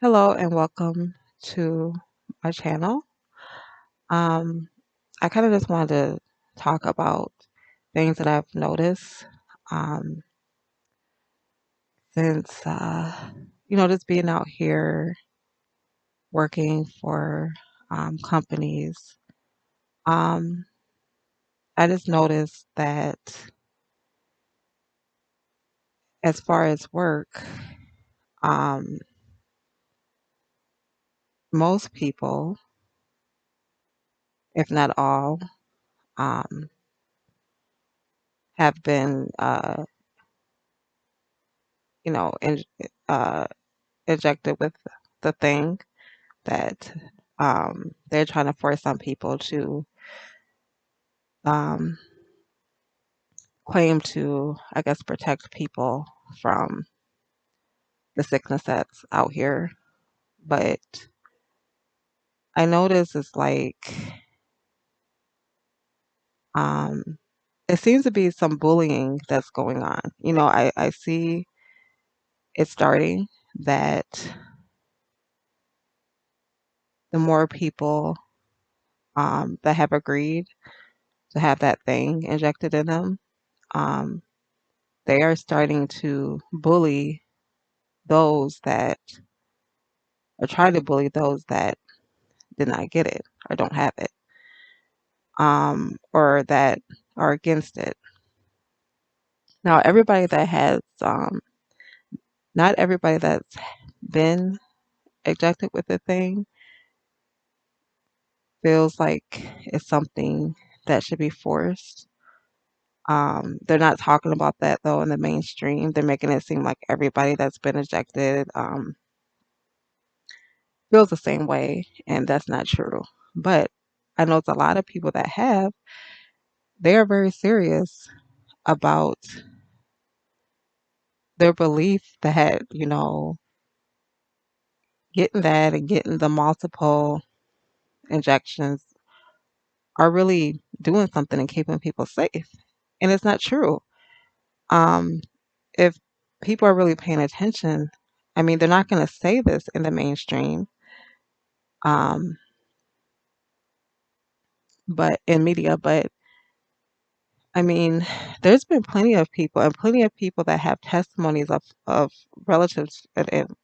Hello and welcome to my channel. Um, I kind of just wanted to talk about things that I've noticed um, since, just being out here working for companies. Um, I just noticed that as far as work, um, most people, if not all, um, have been, you know, in, uh, injected with the thing that they're trying to force on people to um, claim to, I guess, protect people from the sickness that's out here. But I notice it's like um, it seems to be some bullying that's going on. I see it starting that the more people that have agreed to have that thing injected in them, um, they are starting to bully those that or try to bully those that did not get it or don't have it, or that are against it. Now, not everybody that's been ejected with the thing feels like it's something that should be forced. They're not talking about that though in the mainstream. They're making it seem like everybody that's been ejected feels the same way, and that's not true. But I know it's a lot of people that have. They are very serious about their belief that, getting that and getting the multiple injections are really doing something and keeping people safe. And it's not true. Um, if people are really paying attention, I mean, they're not going to say this in the mainstream, um, but in media, but I mean, there's been plenty of people and plenty of people that have testimonies of relatives and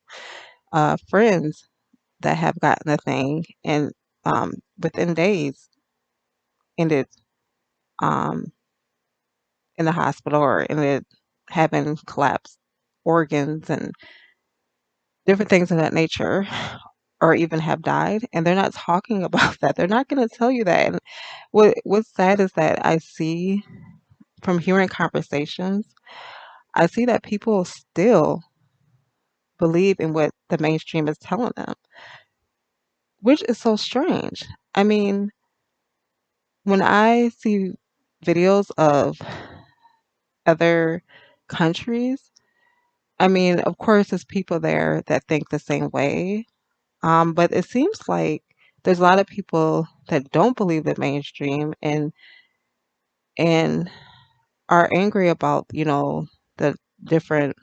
friends that have gotten the thing and within days ended um, in the hospital or ended having collapsed organs and different things of that nature, or even have died. And they're not talking about that. They're not going to tell you that. And what's sad is that I see from hearing conversations, I see that people still believe in what the mainstream is telling them, which is so strange. I mean, when I see videos of other countries, I mean, of course, there's people there that think the same way. But it seems like there's a lot of people that don't believe the mainstream and are angry about, the different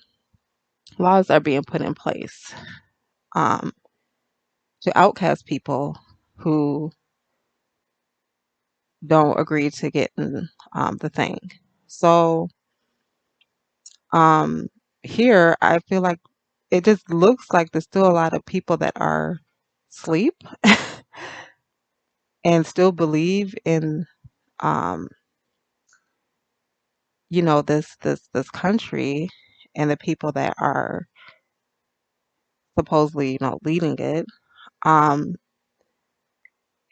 laws that are being put in place um, to outcast people who don't agree to getting the thing. So um, here, I feel like it just looks like there's still a lot of people that are asleep and still believe in um, this country and the people that are supposedly, leading it. Um,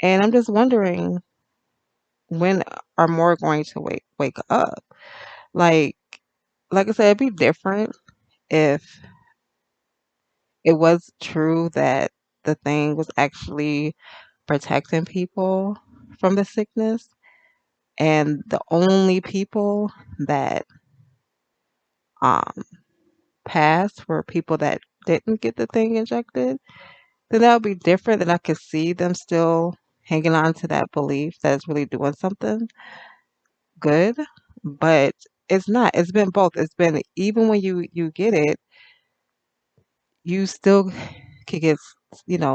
and I'm just wondering when are more going to wake up? Like like I said, it'd be different if it was true that the thing was actually protecting people from the sickness and the only people that um passed were people that didn't get the thing injected, then that would be different. Then I could see them still hanging on to that belief that it's really doing something good. But it's not. It's been both. It's been even when you get it, you still could get,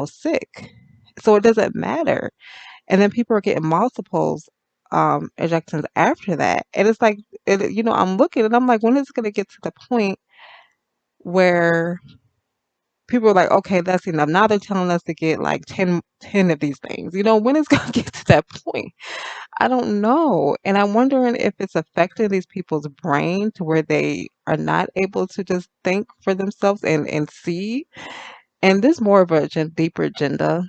sick. So it doesn't matter. And then people are getting multiples injections after that. And it's like, I'm looking and I'm like, when is it going to get to the point where people are like, okay, that's enough. Now they're telling us to get like ten of these things. When is it going to get to that point? I don't know. And I'm wondering if it's affecting these people's brain to where they are not able to just think for themselves and see. And there's more of a deeper agenda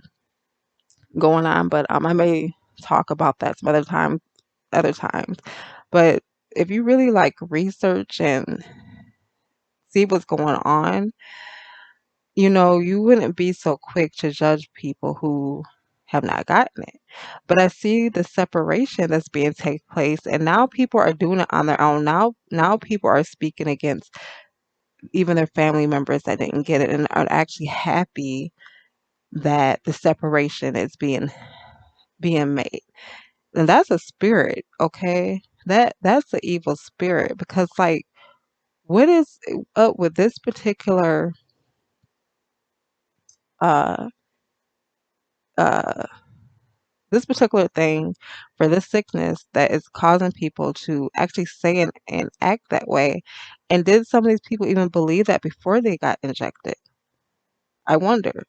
going on, but I may talk about that some other times. But if you really like research and see what's going on, you wouldn't be so quick to judge people who have not gotten it. But I see the separation that's being take place, and now people are doing it on their own. Now people are speaking against even their family members that didn't get it and are actually happy that the separation is being made. And that's a spirit, okay? That's the evil spirit because like what is up with uh uh this particular thing for this sickness that is causing people to actually say and act that way? And did some of these people even believe that before they got injected? I wonder.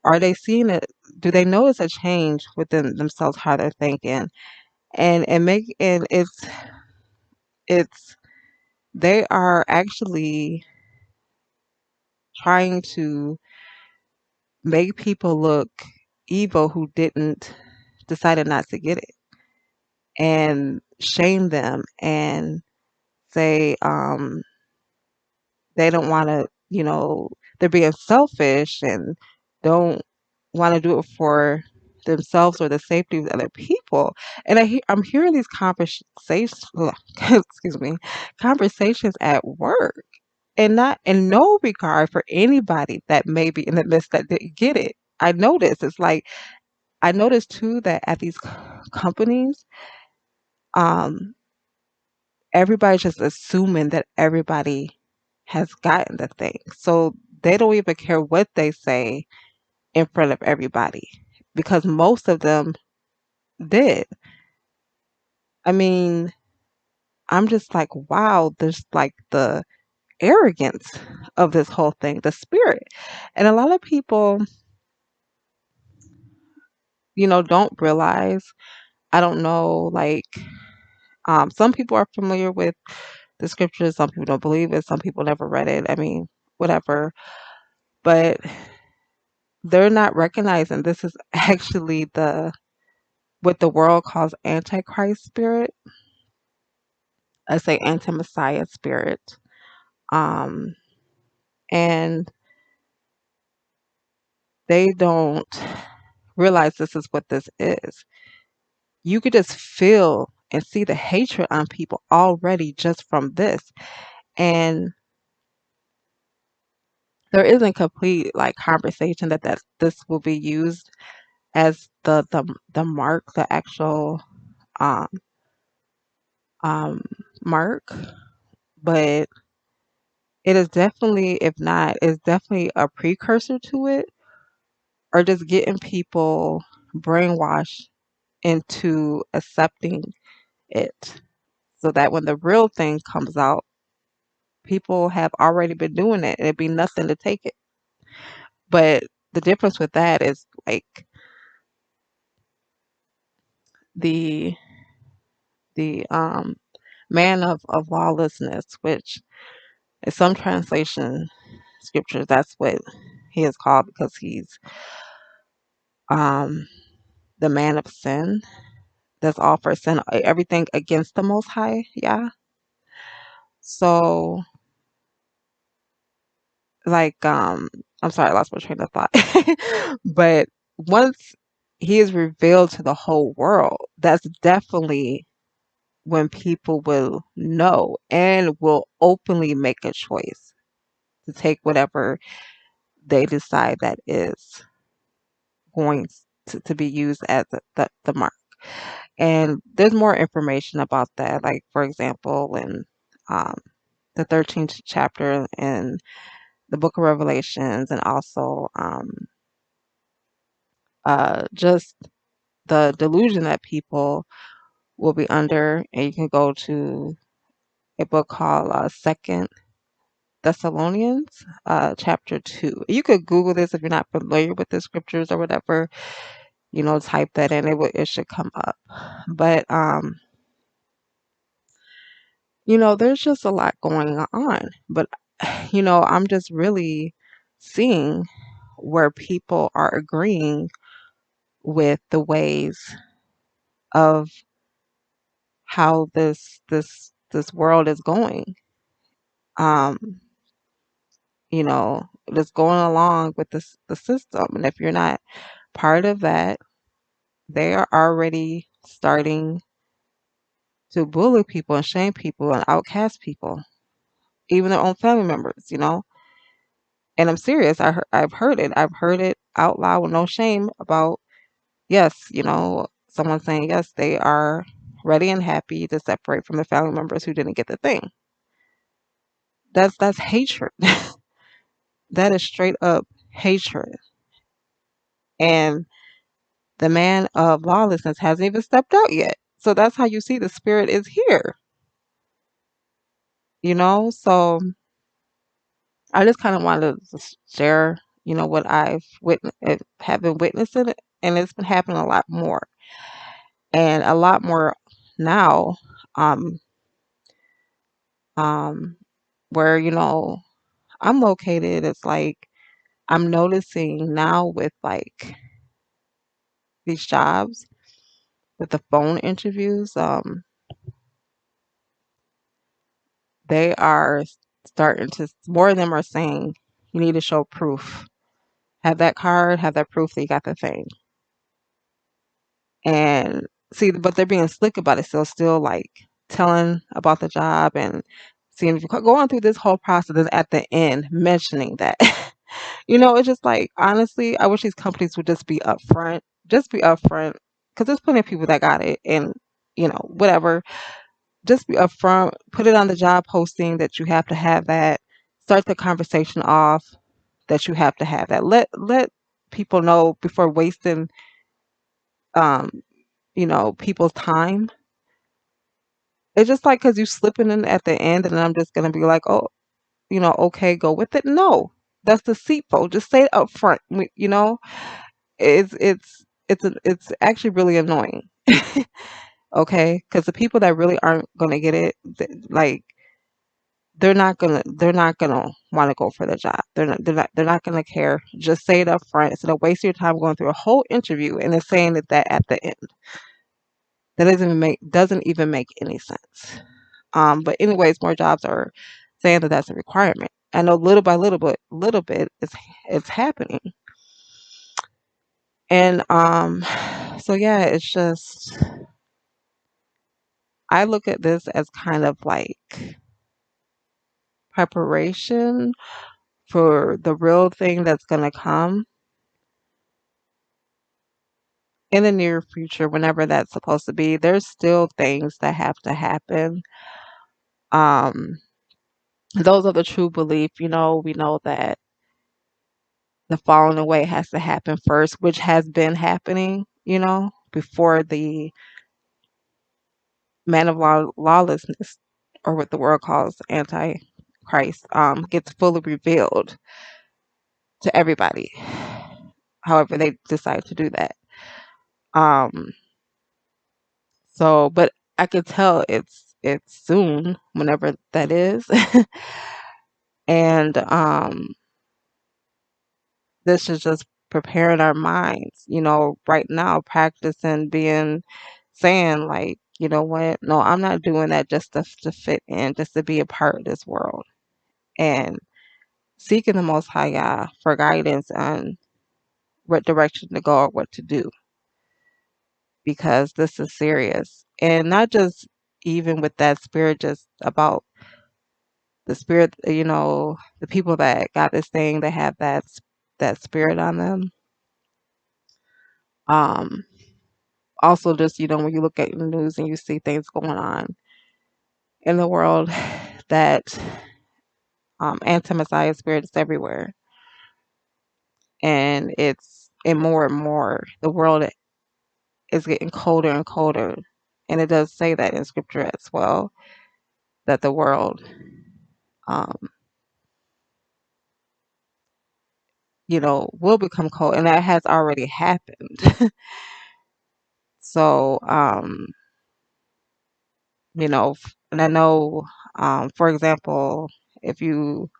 Are they seeing it? Do they notice a change within themselves how they're thinking? And it's they are actually trying to make people look evil who didn't decided not to get it and shame them and say they don't want to, they're being selfish and don't want to do it for themselves or the safety of other people. And I'm hearing these conversations, excuse me, conversations at work, and not in no regard for anybody that may be in the midst that didn't get it. I noticed too that at these companies, um, everybody's just assuming that everybody has gotten the thing. So they don't even care what they say in front of everybody because most of them did. I mean, I'm just like, wow, there's like the arrogance of this whole thing, the spirit. And a lot of people, don't realize, I don't know, like, some people are familiar with the scriptures, some people don't believe it, some people never read it. I mean, whatever. But they're not recognizing this is actually the what the world calls antichrist spirit. I say anti-messiah spirit. Um, and they don't realize this is what this is. You could just feel and see the hatred on people already just from this. And there isn't complete like conversation that this will be used as the mark, the actual um um mark, but it is definitely, if not, it's definitely a precursor to it, or just getting people brainwashed into accepting it so that when the real thing comes out, people have already been doing it and it'd be nothing to take it. But the difference with that is like the the man of lawlessness, which in some translation scriptures that's what he is called because he's um the man of sin. That's all for sin, everything against the Most High. Yeah. So, like, I'm sorry, I lost my train of thought. But once he is revealed to the whole world, that's definitely when people will know and will openly make a choice to take whatever they decide that is going to be used as the mark. And there's more information about that. Like, for example, in um, the 13th chapter in the Book of Revelations, and also just the delusion that people will be under. And you can go to a book called Second Thessalonians, chapter 2. You could Google this if you're not familiar with the scriptures or whatever. Type that in. It should come up. But there's just a lot going on. But I'm just really seeing where people are agreeing with the ways of how this world is going. Um, just going along with the system. And if you're not part of that, they are already starting to bully people and shame people and outcast people, even their own family members. And I'm serious. I've heard it. I've heard it out loud with no shame about, yes, someone saying, yes, they are ready and happy to separate from the family members who didn't get the thing. That's hatred. That is straight up hatred. And the man of lawlessness hasn't even stepped out yet. So that's how you see the spirit is here. So I just kind of wanted to share, what have been witnessing, and it's been happening a lot more, and a lot more now. Um, um, where I'm located, it's like I'm noticing now with like these jobs with the phone interviews, they are starting to more of them are saying you need to show proof. Have that card, have that proof that you got the thing. And see, but they're being slick about it. So still like telling about the job and seeing if you going through this whole process and at the end mentioning that. It's just like honestly, I wish these companies would just be upfront. Just be upfront. Because there's plenty of people that got it and whatever. Just be upfront, put it on the job posting that you have to have that. Start the conversation off that you have to have that. Let people know before wasting um, people's time. It's just like because you slipping in at the end, and I'm just gonna be like, oh, okay, go with it. No, that's deceitful. Just say it up front. It's actually really annoying. Okay, because the people that really aren't gonna get it, like they're not gonna want to go for the job. They're not gonna care. Just say it up front instead of wasting your time going through a whole interview and then saying that at the end. That doesn't even make any sense. But anyways, more jobs are saying that that's a requirement. I know little by little bit, it's happening, and so yeah, it's just I look at this as kind of like preparation for the real thing that's gonna come in the near future, whenever that's supposed to be. There's still things that have to happen. Um, those are the true belief. We know that the falling away has to happen first, which has been happening, before the man of lawlessness, or what the world calls antichrist, gets fully revealed to everybody. However, they decide to do that. Um, but I could tell it's soon, whenever that is, and this is just preparing our minds, right now, practicing saying, like, you know what? No, I'm not doing that just to fit in, just to be a part of this world. And seeking the Most High Yah for guidance on what direction to go or what to do, because this is serious. And not just even with that spirit, just about the spirit, the people that got this thing, that have that spirit on them. Um, Also, just when you look at the news and you see things going on in the world that anti-Messiah spirits everywhere, and it's and more. The world is getting colder and colder, and it does say that in scripture as well that the world, um, will become cold, and that has already happened. So, and I know, for example, if you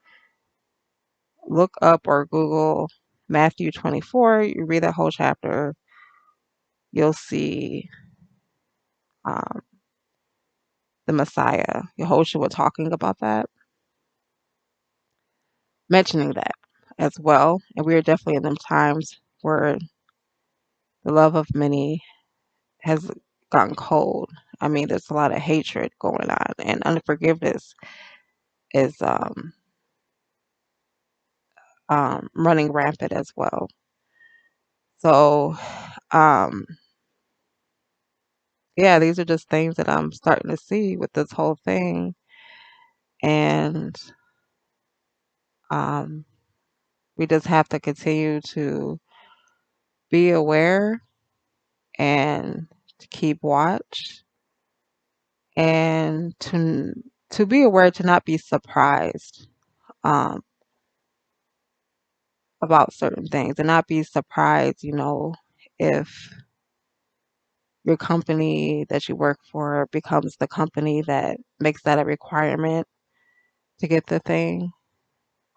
look up or Google Matthew 24, you read that whole chapter, you'll see um, the Messiah, Yehoshua talking about that, mentioning that as well. And we are definitely in them times where the love of many has gotten cold. I mean, there's a lot of hatred going on, and unforgiveness is running rampant as well. So, um, yeah, these are just things that I'm starting to see with this whole thing, and um, we just have to continue to be aware and to keep watch and to be aware to not be surprised um, about certain things and not be surprised, if your company that you work for becomes the company that makes that a requirement to get the thing.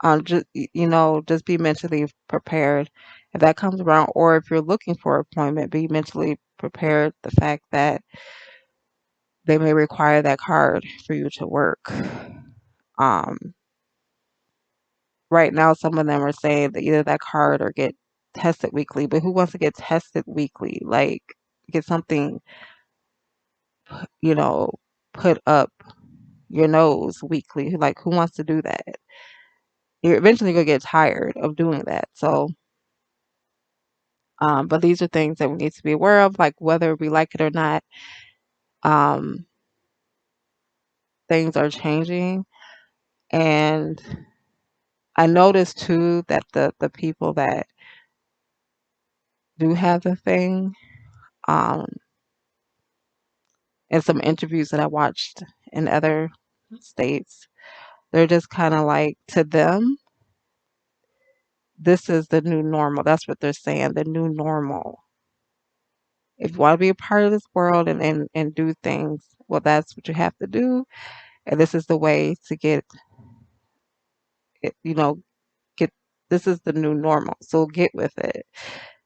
Just be mentally prepared if that comes around, or if you're looking for employment, be mentally prepared the fact that they may require that card for you to work. Um, right now, some of them are saying that either that card or get tested weekly, but who wants to get tested weekly? Like, get something, you know, put up your nose weekly. Like, who wants to do that? You're eventually gonna get tired of doing that. So, but these are things that we need to be aware of, like whether we like it or not. Um, things are changing, and I noticed too that the people that do have the thing, um, in some interviews that I watched in other states, they're just kind of like, to them, this is the new normal. That's what they're saying, the new normal. If you want to be a part of this world and do things, well, that's what you have to do. And this is the way to get it, get, this is the new normal. So get with it,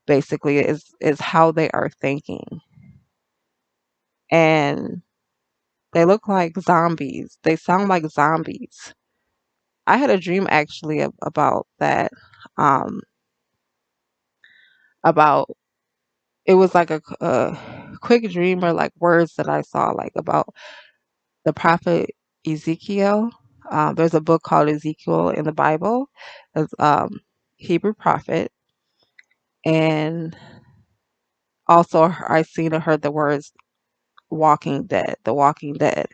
basically, is how they are thinking. And they look like zombies. They sound like zombies. I had a dream actually about that. Um, about it was like a quick dream or like words that I saw like about the prophet Ezekiel. There's a book called Ezekiel in the Bible. It's Hebrew prophet, and also I seen or heard the words Walking Dead, The Walking Dead,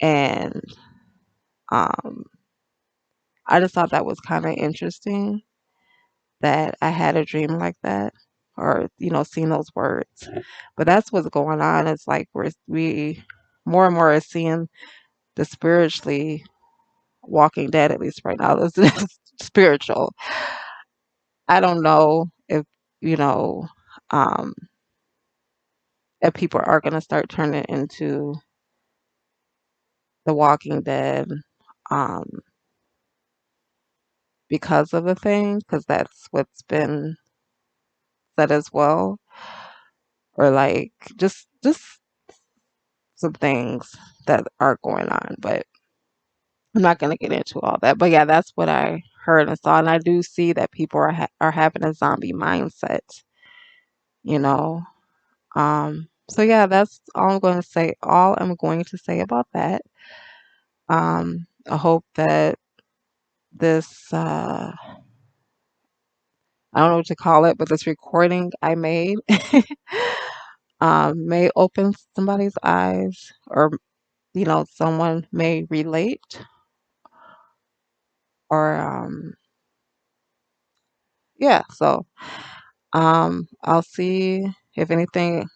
and um, I just thought that was kind of interesting that I had a dream like that, or seeing those words. But that's what's going on. It's like we more and more are seeing the spiritually Walking Dead, at least right now. This is spiritual. I don't know you know um, if people are going to start turning into the Walking Dead um, because of the thing, because that's what's been said as well, or like just some things that are going on. But I'm not going to get into all that. But yeah, that's what I heard and saw, and I do see that people are having a zombie mindset. You know. So yeah, that's all I'm going to say. All I'm going to say about that. I hope that this I don't know what to call it, but this recording I made may open somebody's eyes, or someone may relate or yeah. So I'll see if anything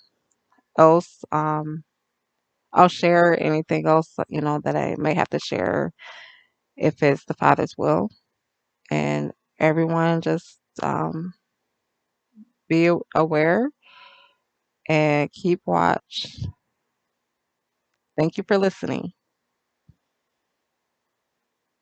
else. I'll share anything else, that I may have to share if it's the Father's will. And everyone just be aware and keep watch. Thank you for listening.